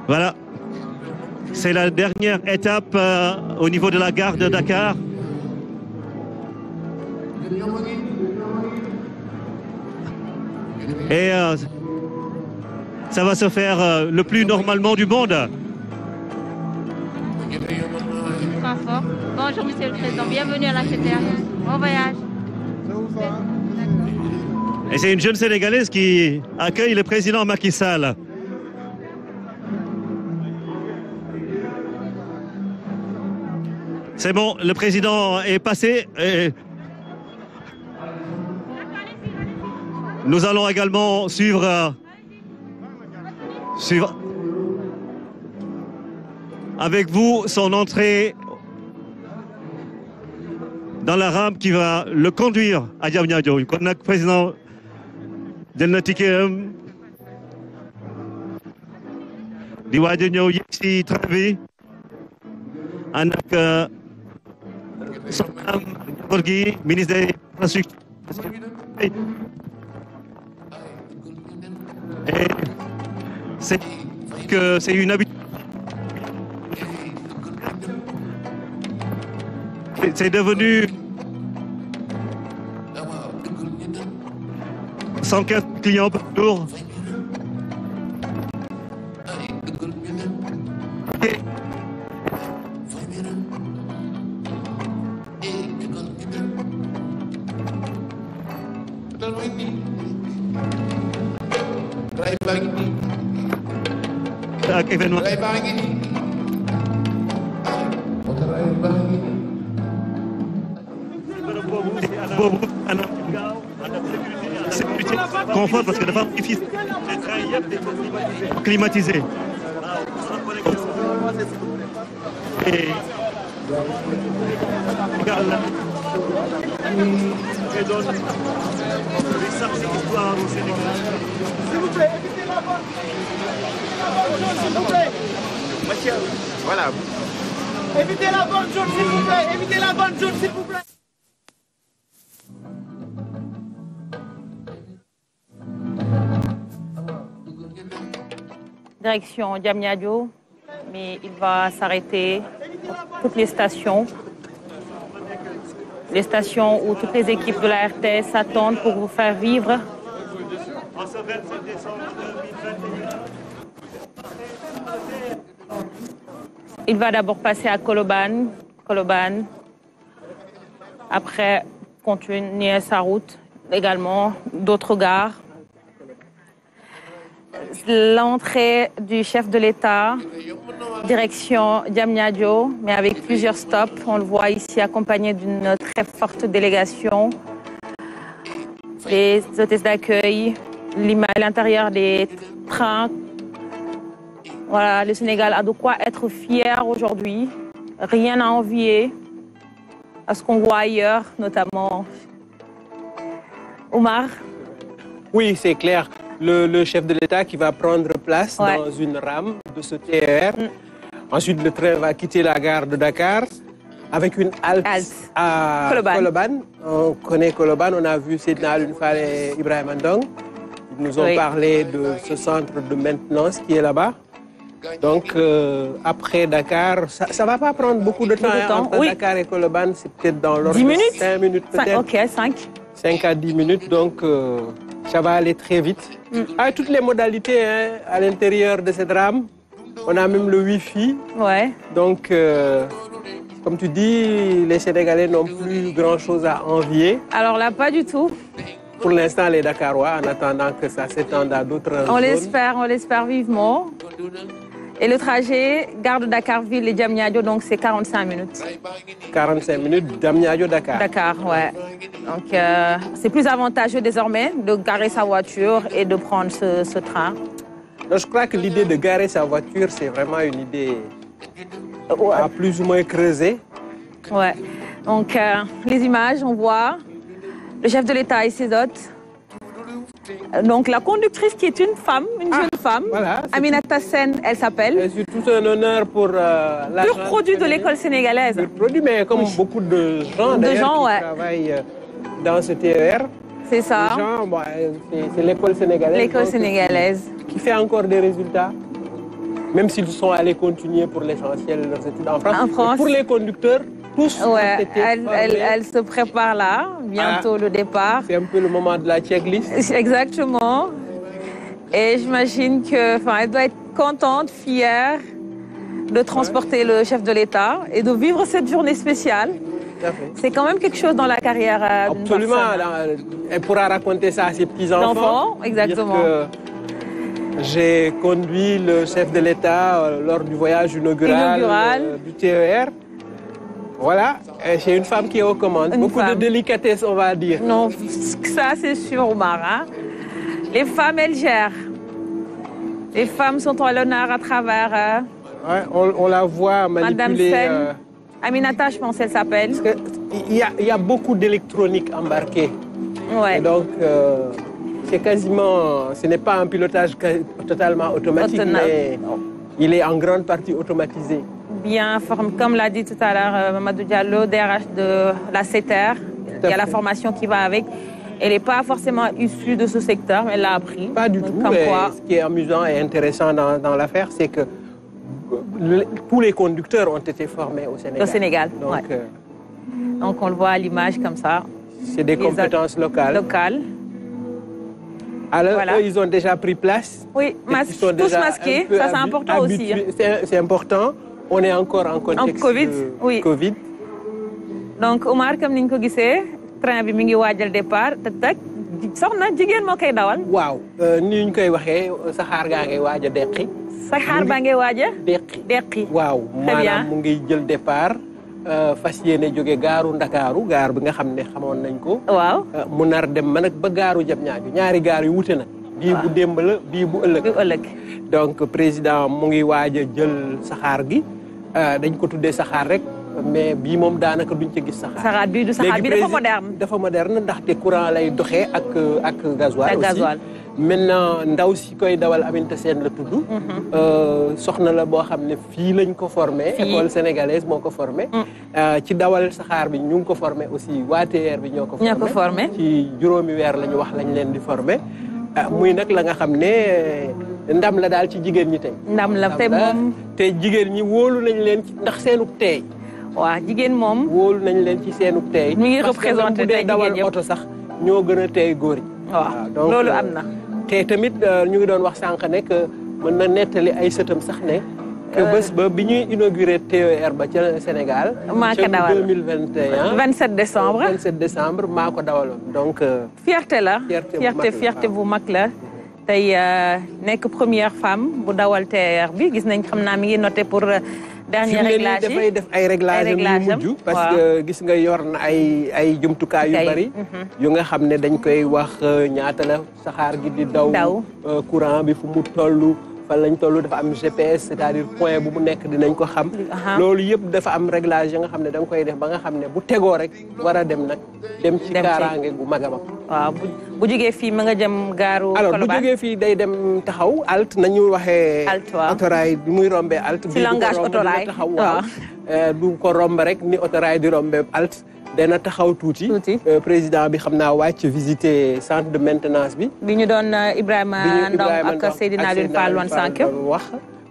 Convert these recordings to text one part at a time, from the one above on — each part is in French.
Voilà. C'est la dernière étape au niveau de la gare de Dakar. Et ça va se faire le plus normalement du monde. Bonjour Monsieur le Président, bienvenue à la CTA. Bon voyage. Et c'est une jeune Sénégalaise qui accueille le président Macky Sall. C'est bon, le président est passé. Et nous allons également suivre avec vous son entrée dans la rampe qui va le conduire à Diamniadio. Kon nag président jël na ticket di waaj a ñëw yegg si train bi ànd ak soxnaam njaboot gi ministre des infrastructures. Et c'est une habitude. C'est devenu 115 clients par jour. Ak événement. Confort parce que dafa am fii climatisé. Et s'il vous plaît, évitez la bonne. S'il vous plaît. Voilà. Évitez la bonne zone, s'il vous plaît. Évitez la bonne zone, s'il vous plaît. Direction Diamniadio, mais il va s'arrêter à toutes les stations où toutes les équipes de la RTS s'attendent pour vous faire vivre. Il va d'abord passer à Koloban, après continuer sa route, également d'autres gares. L'entrée du chef de l'État, direction Diamniadio, mais avec plusieurs stops. On le voit ici accompagné d'une très forte délégation. Les hôtesses d'accueil, l'intérieur des trains. Voilà, le Sénégal a de quoi être fier aujourd'hui. Rien à envier à ce qu'on voit ailleurs, notamment Omar. Oui, c'est clair. Le chef de l'État qui va prendre place dans une rame de ce TER. Ensuite, le train va quitter la gare de Dakar avec une halte à Koloban. On connaît Koloban, on a vu Seydina Alioune Fall et Ibrahima Ndong. Ils nous ont parlé de ce centre de maintenance qui est là-bas. Donc, après Dakar, ça ne va pas prendre beaucoup de temps. Entre Dakar et Koloban, c'est peut-être dans l'ordre de 5 minutes peut-être. Ok, 5. 5 à 10 minutes, donc ça va aller très vite. Avec toutes les modalités à l'intérieur de cette rame. On a même le Wi-Fi. Ouais. Donc, comme tu dis, les Sénégalais n'ont plus grand-chose à envier. Alors là, pas du tout. Pour l'instant, les Dakarois, en attendant que ça s'étende à d'autres zones. On l'espère vivement. Et le trajet, gare de Dakar-Ville et Diamniadio, donc c'est 45 minutes. 45 minutes, Diamniadio-Dakar. Dakar, ouais. Donc c'est plus avantageux désormais de garer sa voiture et de prendre ce train. Donc, je crois que l'idée de garer sa voiture, c'est vraiment une idée à plus ou moins creuser. Ouais. Donc les images, on voit le chef de l'État et ses hôtes. Donc la conductrice qui est une femme, une jeune femme, voilà, Aminata Sen, elle s'appelle. C'est tout un honneur pour la pur produit de l'école sénégalaise. Pur produit, mais comme beaucoup de gens, qui travaillent dans ce TER. C'est ça. C'est l'école sénégalaise. L'école sénégalaise. qui fait encore des résultats, même s'ils sont allés continuer pour l'essentiel leurs études en France. En France. Pour les conducteurs, tous ont été elle se prépare là, bientôt le départ. C'est un peu le moment de la checklist. Exactement. Et j'imagine qu'elle doit être contente, fière de transporter le chef de l'État et de vivre cette journée spéciale. C'est quand même quelque chose dans la carrière Absolument. Elle pourra raconter ça à ses petits-enfants. Exactement. J'ai conduit le chef de l'État lors du voyage inaugural du TER. Voilà, c'est une femme qui est aux commandes. Beaucoup de délicatesse, on va dire. Non, ça c'est sûr, Omar. Hein? Les femmes, elles gèrent. Les femmes sont à l'honneur à travers... Ouais, on la voit manipuler... Madame Sen, Aminata, je pense qu'elle s'appelle. Il y a beaucoup d'électronique embarquée. Ouais. Et donc, c'est quasiment... Ce n'est pas un pilotage totalement automatique, mais il est en grande partie automatisé. Bien formé, comme l'a dit tout à l'heure Mamadou Diallo, DRH de la CETER. Il y a la formation qui va avec. Elle n'est pas forcément issue de ce secteur, mais elle l'a appris. Pas du tout. Mais ce qui est amusant et intéressant dans l'affaire, c'est que tous les conducteurs ont été formés au Sénégal. Au Sénégal, donc, donc on le voit à l'image comme ça. C'est des compétences locales. Alors, eux, ils ont déjà pris place. Oui, tous masqués, ça c'est important aussi. Hein. C'est important. On est encore en contexte de Covid. Donc, Omar, comme nous l'avons vu, le train bi mi ngi waajal départ te soxna jigéen moo koy dawal. waaw ni ñu koy waxee saxaar gaa ngay waaj a deqi. saxaar baa ngay waaj a. deqi waaw maanaam mu ngi jël départ fas yéene jóge gaaru Ndakaaru gaar bi nga xam ne xamoon nañ ko. waaw mu nar dem ma nag ba gaaru Diamniadio ñaari gaar yu wute na. bii bu démb la bii bu ëllëg. donc président mu ngi waaj a jël saxaar gi dañ ko tuddee saxaar rek. mais bii moom daanaka duñ ci gis saxaar. saxaar bii du saxaar bii dafa moderne. dafa moderne ndaxte courant lay doxee ak gasoil aussi. maintenant ndaw si koy dawal Aminata Sène la tudd. soxna la boo xam ne fii lañ ko formé. école sénégalaise moo ko formé. ci dawal saxaar bi ñu ngi ko formé aussi waa TER bi ñoo ko formé. ci juróomi weer la ñu wax lañ leen di formé. muy nag la nga xam ne ndam la daal ci jigéen ñi tey. ndam la te moom te jigéen ñi wóolu nañ leen ci ndax seenug teey. waaw jigéen moom. wóolu nañ leen ci seenu teey. mi ngi représenté tey dawal oto sax ñoo gën a teey góor ñi. waaw donc loolu am na. te tamit ñu ngi doon wax sànq ne que mën na nettali ay sëtam sax ne. que bés ba bi ñuy inauguré TER ba ca Sénégal. maa ko dawal 2021. 27 décembre. 27 décembre maa ko dawaloon donc. fierté la fierté bu mag la. tey nekk première femme bu dawal TER bi gis nañ xam naa mi ngi noté pour. dernier réglage yi dafay def ay réglage yu mujj parce que gis nga yor na ay jumtukaay yu bari yu nga xam ne dañ koy wax ñaata la saxaar gi di daw courant bi fu mu toll fan lañ toll dafa am GPS c'est-à-dire point bu mu nekk dinañ ko xam loolu yëpp dafa am réglage yi nga xam ne da nga koy def ba nga xam ne bu tegoo rek war a dem nag dem ci kaaraange gu mag a mag waaw bu jógee fii ma nga jëm gaaru alors bu jógee fii day dem taxaw alt nañu waxee autorail bi muy rombee alt ci langage autorail taxaw waaw du ko romb rek ni autorail di rombee alt dana taxaw tuuti président bi xam naa wàcc visiter centre de maintenance bi ñu doon Ibrahima Ndong ak Seydina Alioune Fall wan sànq wax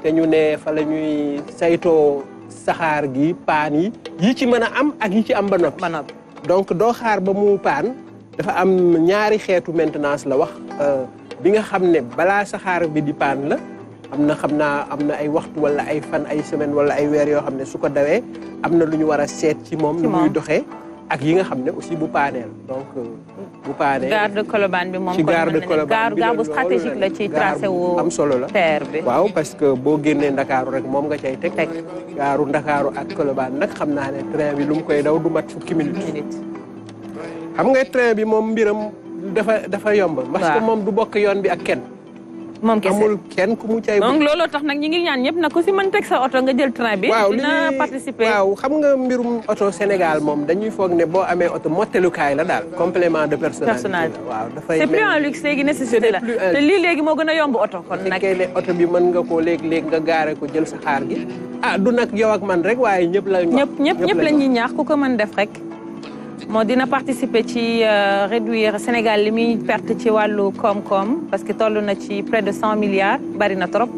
te ñu ne fa la ñuy saytoo saxaar gi paan yi ci mën a am ak yi ci am ba noppi donc doo xaar ba mu paan dafa am ñaari xeetu maintenance la wax bi nga xam ne balaa saxaar bi di paan la xam naa am na ay waxtu wala ay fan ay semaine wala ay weer yoo xam ne su ko dawee am na lu ñu war a seet ci moom nu muy doxee ak yi nga xam ne aussi bu paaneel donc bu paanee gare de Colobane bi moom ci gare de Colobane bi gare bu stratégique la ci tracé wu am solo la TER bi waaw parce que boo génnee Ndakaaru rek moom nga cay teg gaaru Ndakaaru ak Colobane nag xam naa ne train bi lu mu koy daw du mat fukki minutes xam nga train bi moom mbiram dafa yomb parce que moom du bokk yoon bi ak kenn moom kese amul kenn ku mu cay donc looloo tax nag ñi ngi ñaan ñëpp nag ku si mën teg sa oto nga jël train bi dina participer waaw xam nga mbirum oto Sénégal moom dañuy foog ne boo amee oto mottelukaay la daal complément de personnalité waaw dafay c'est plus un luxe léegi nécessité la te lii léegi moo gën a yomb oto kon nag ne oto bi mën nga koo léegi nga gaare ko jël sa xaar gi du nag yow ak man rek waaye ñëpp la ñëpp la ñuy ñaax ku ko mën def rek moo dina participer ci réduire Sénégal li muy perte ci wàllu koom-koom parce que toll na ci près de 100 milliards bari na trop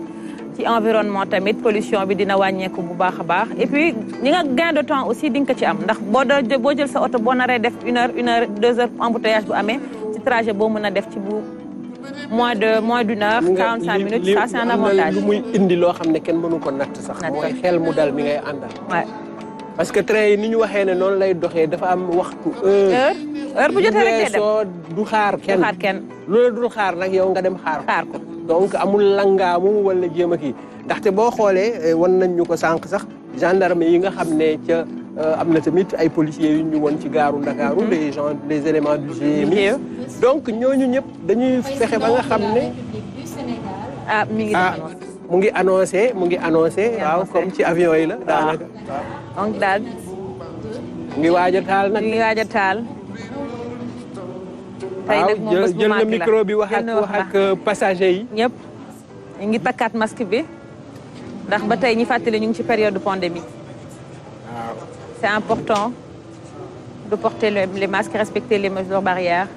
ci environnement tamit pollution bi dina wàññeeku bu baax a baax et puis ñi nga gain de temps aussi di nga ko ci am ndax boo jël sa oto boo naree def 1 heure 2 heures embouteillage bu amee ci trajet boo mën a def ci bu moins d'1 heure 45 minutes ça c'est un avantage. lu muy indi loo xam ne kenn mënu ko natt sax. mooy xel mu dal mi ngay àndal. parce que train yi ni ñu waxee ne noonu lay doxee dafa am waxtu heure bu jotee rek ngay dem du xaar kenn loolu dul xaar nag yow nga dem xaar ko donc amul langaamu wala jéem a kii ndaxte boo xoolee wan nañ ñu ko sànq sax gendarme yi nga xam ne ca am na tamit ay policiers yu ñu woon ci gaaru Ndakaaru les éléments du GMI donc ñooñu ñëpp dañuy fexe ba nga xam ne mu ngi annoncé waaw comme ci avion yi la daanaka donc daal mu ngi waaj a taal nag tey nag moom bés bu jël na micro bi wax ak passager yi ñëpp ñu ngi takkaat masque bi ndax ba tey ñi fàttali ñu ngi ci période de pandémie c'est important de porter les masques respecter les mesures barrières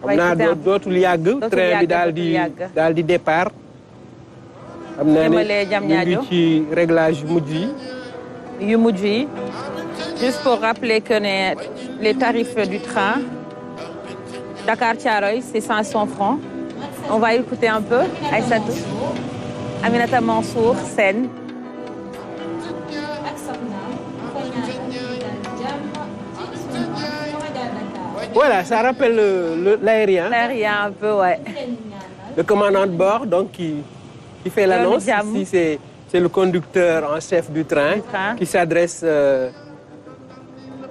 xam naa dootul yàgg train bi daal di départ xam naa ne ñu ngi ci réglage yu mujj yi juste pour rappeler que les tarifs du train Dakar-Thiaroye c'est 500 francs on va écouter un peu Aïssatou Aminata Mansour Sène voilà ça rappelle l'aérien un peu ouais le commandant de bord donc qui fait l'annonce ici c'est le conducteur en chef du train qui s'adresse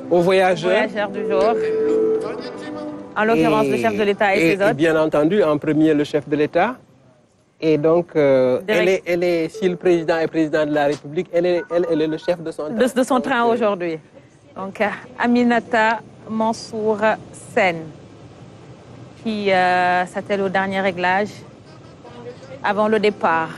aux voyageurs du jour en l'occurrence le chef de l'État et ses autres et bien entendu en premier le chef de l'État et donc elle est si le président est président de la République elle est le chef de son train aujourd'hui donc Aminata Mansour Sène qui s'attelle au dernier réglage avant le départ.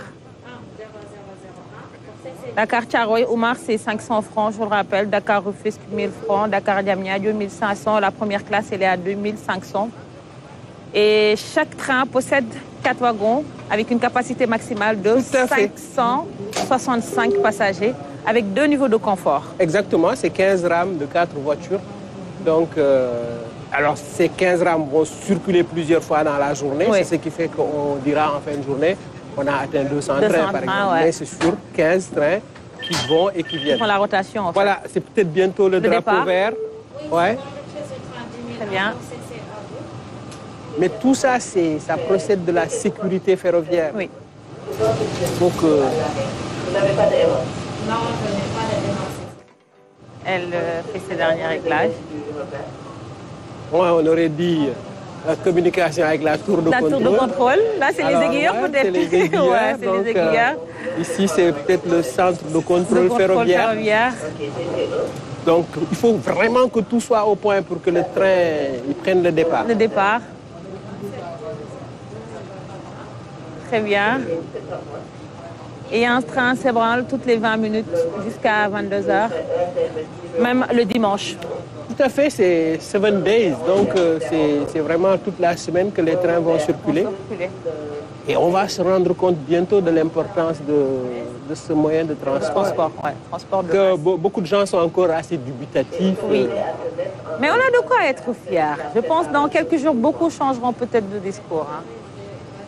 Dakar-Thiaroye, Oumar, c'est 500 francs, je le rappelle. Dakar-Rufisque, 1000 francs. Dakar-Diamniadio, 1500. La première classe, elle est à 2500. Et chaque train possède 4 wagons avec une capacité maximale de 565 passagers avec 2 niveaux de confort. Exactement, c'est 15 rames de 4 voitures. Donc, alors ces 15 rames vont circuler plusieurs fois dans la journée. C'est ce qui fait qu'on dira en fin de journée, on a atteint 200 trains par exemple. Mais c'est sur 15 trains qui vont et qui viennent. Ils font la rotation en fait. Voilà, c'est peut-être bientôt le drapeau départ. Vert. Ouais. Très bien. Mais tout ça, ça procède de la sécurité ferroviaire. Oui. Donc, vous n'avez pas d'erreur. Non, je n'ai pas d'erreur. Elle fait ses derniers réglages. Ouais, on aurait dit la communication avec la tour de contrôle. La tour de contrôle, là c'est les aiguilleurs peut-être. C'est les aiguilleurs. C'est les aiguilleurs. Ici c'est peut-être le centre de contrôle ferroviaire. Donc il faut vraiment que tout soit au point pour que le train prenne le départ. Le départ. Très bien. Et un train s'ébranle toutes les 20 minutes jusqu'à 22h, même le dimanche. Tout à fait, c'est 7 days, donc c'est vraiment toute la semaine que les trains vont circuler. Et on va se rendre compte bientôt de l'importance de ce moyen de transport. Transport de que beaucoup de gens sont encore assez dubitatifs. Oui, mais on a de quoi être fiers. Je pense que dans quelques jours, beaucoup changeront peut-être de discours. Hein.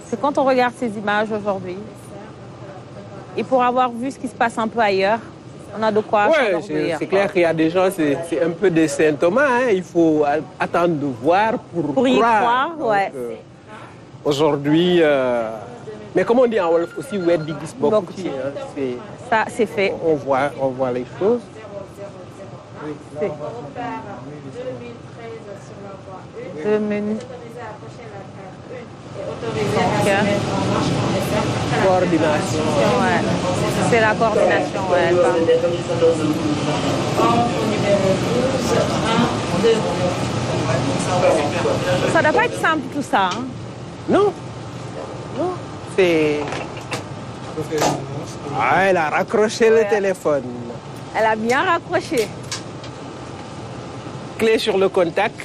C'est quand on regarde ces images aujourd'hui, et pour avoir vu ce qui se passe un peu ailleurs, on a de quoi s'enorgueillir. C'est clair qu'il y a des gens, c'est un peu des saint Thomas. Hein. Il faut attendre de voir pour y croire. croire, ouais. Aujourd'hui, mais comme on dit en Wolof aussi, beaucoup. Ça, c'est fait. On voit les choses. C'est 2013 Coordination. Ouais. C'est la coordination, ouais. Ça ne doit pas être simple tout ça. Hein? Non. Non. C'est... Ah, elle a raccroché le téléphone. Elle a bien raccroché. clé sur le contact.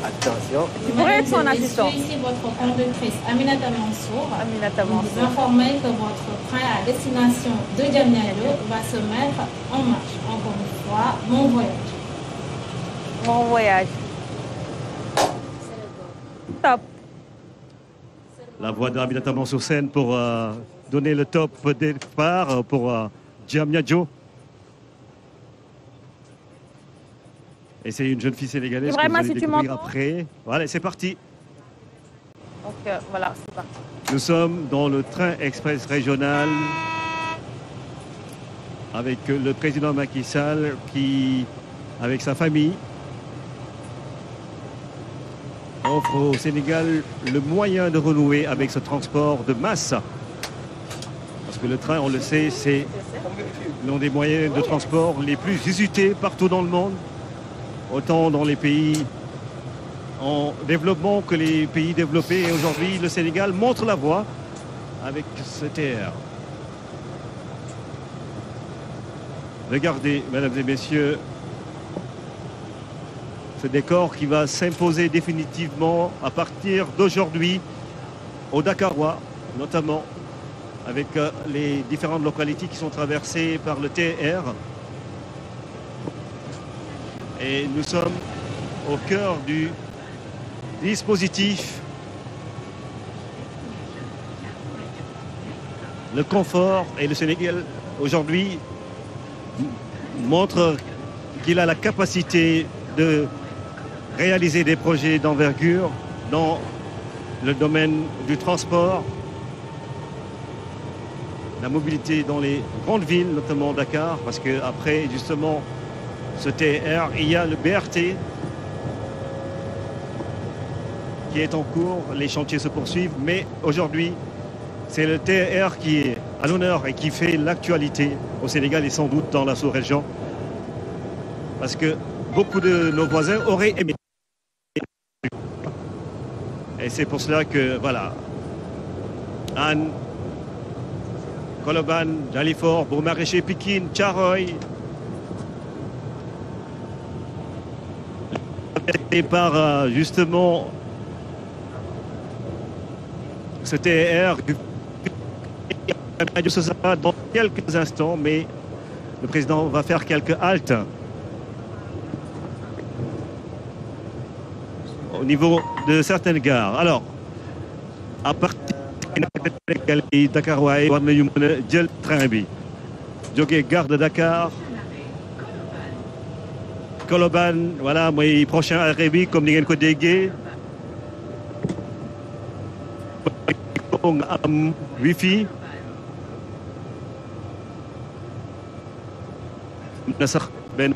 Attention. Tu pourrais être son assistant. Je suis ici votre conductrice Aminata Mansour. Aminata Vous Mansour. informez que votre train à destination de Diamniadio va se mettre en marche. Encore une fois, bon voyage. Bon voyage. Top. La voix d'Aminata Mansour sur scène pour donner le top départ pour Diamniadio. Et c'est une jeune fille sénégalaise que vous allez découvrir après. Voilà, c'est parti. Donc voilà, c'est parti. Nous sommes dans le train express régional avec le président Macky Sall qui, avec sa famille, offre au Sénégal le moyen de renouer avec ce transport de masse. Parce que le train, on le sait, c'est l'un des moyens de transport les plus usités partout dans le monde. Autant dans les pays en développement que les pays développés. Et aujourd'hui, le Sénégal montre la voie avec ce TR. Regardez, mesdames et messieurs, ce décor qui va s'imposer définitivement à partir d'aujourd'hui au Dakarois, notamment avec les différentes localités qui sont traversées par le TR. Et nous sommes au cœur du dispositif. Le confort et le Sénégal aujourd'hui montre qu'il a la capacité de réaliser des projets d'envergure dans le domaine du transport, la mobilité dans les grandes villes, notamment Dakar, parce qu'après justement ce TR, il y a le BRT qui est en cours, les chantiers se poursuivent, mais aujourd'hui, c'est le TR qui est à l'honneur et qui fait l'actualité au Sénégal et sans doute dans la sous-région, parce que beaucoup de nos voisins auraient aimé. Et c'est pour cela que, voilà, Anne, Koloban, Dalifort, Bourg-Maraîcher, Pikine, Thiaroye, par justement ce TR ce sera dans quelques instants, mais le président va faire quelques haltes au niveau de certaines gares. Alors, à partir de Dakarois war nañu mën a jël train bi jógee gare de Dakar Colobane, voilà mooy prochain arrêt bi comme ni ngeen ko déggee nga am wifi na sax benn